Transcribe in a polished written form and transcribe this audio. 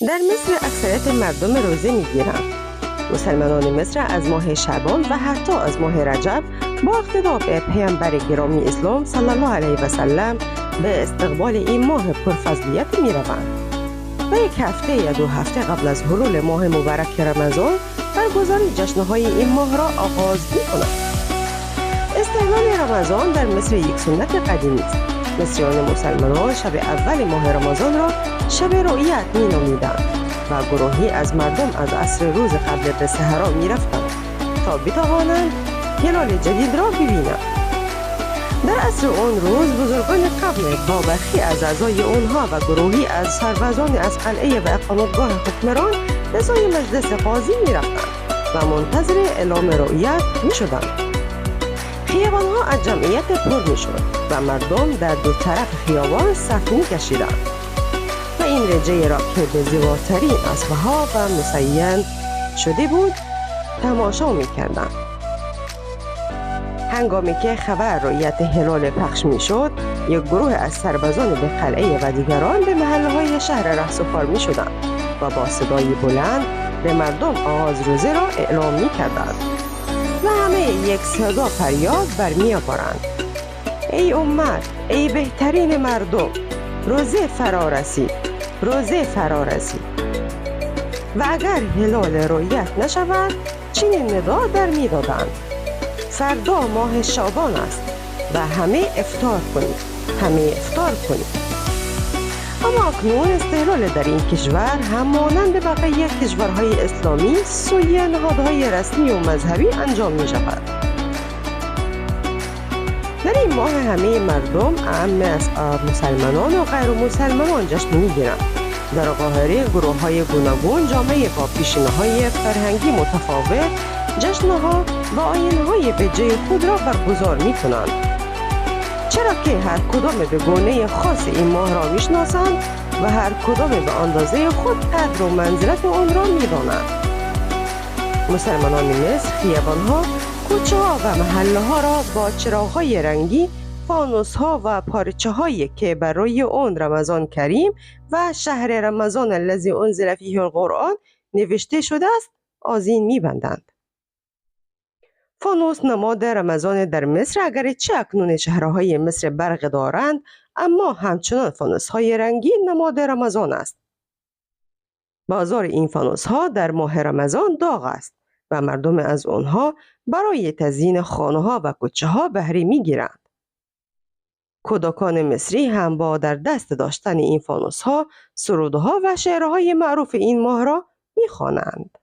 در مصر اکثریت مردم روزه میگیرند. مسلمانان مصر از ماه شعبان و حتی از ماه رجب با اقتدا به پیامبر گرامی اسلام صلی الله علیه و سلم به استقبال این ماه پرفضلیت می روند و یک هفته یا 2 هفته قبل از حلول ماه مبارک رمضان برگزاری جشنهای این ماه را آغاز می کنند. استقبال رمضان در مصر یک سنت قدیمی است. مصریان مسلمانان شب اول ماه رمضان را شب رؤیت می نامیدند و گروهی از مردم از عصر روز قبل به صحرا می رفتند تا بتوانند هلال جدید را ببینند. در عصر آن روز بزرگان قبل با برخی از اعضای آنها و گروهی از سربازان از قلعه و اقامتگاه حکمران به سوی مجلس قاضی می رفتند و منتظر اعلام رؤیت می شدند. خیابانها از جمعیت پر می شد و مردم در دو طرف خیابان صف می کشیدند و این رجه را که به زیباترین اسبها و مزین شده بود تماشا می کردند. هنگامی که خبر رؤیت هلال پخش می شد، یک گروه از سربازان به قلعه و دیگران به محله‌های شهر رهسپار می شدند و با صدای بلند به مردم آغاز روزه را اعلام می کردند و همه یک صدا فریاد برمی آورند: ای امت، ای بهترین مردم، روزه فرا رسید، روزه فرا رسید. و اگر هلال رؤیت نشود چنین ندا در می دادند: فردا ماه شعبان است و همه افطار کنید، همه افطار کنید. اما اکنون استقلال در این کشور هم مانند بقیه کشورهای اسلامی سوی نهادهای رسمی و مذهبی انجام می شود. در این ماه همه مردم اعم از مسلمانان و غیر مسلمانان جشن می گیرند. در قاهره گروه‌های گوناگون جامعه با پیشینه‌های فرهنگی متفاوت جشنها و آیین‌های ویژه خود را برگزار می کنند، چرا که هر کدام به گونه خاص این ماه را میشناسند و هر کدام به اندازه خود قدر و منزلت آن را میدانند. مسلمانان مصر خیابان‌ها، کوچه‌ها و محله‌ها را با چراغ‌های رنگی، فانوس‌ها و پارچه‌هایی که بر روی آن رمضان کریم و شهر رمضان الذی انزل فیه القرآن نوشته شده است آذین می‌بندند. فانوس نماد رمضان در مصر اگرچه اکنون شهرهای مصر برق دارند، اما همچنان فانوس‌های رنگی نماد رمضان است. بازار این فانوس‌ها در ماه رمضان داغ است و مردم از آنها برای تزیین خانه‌ها و کوچه‌ها بهره می‌گیرند. کودکان مصری هم با در دست داشتن این فانوس‌ها سرودها و شعرهای معروف این ماه را می‌خوانند.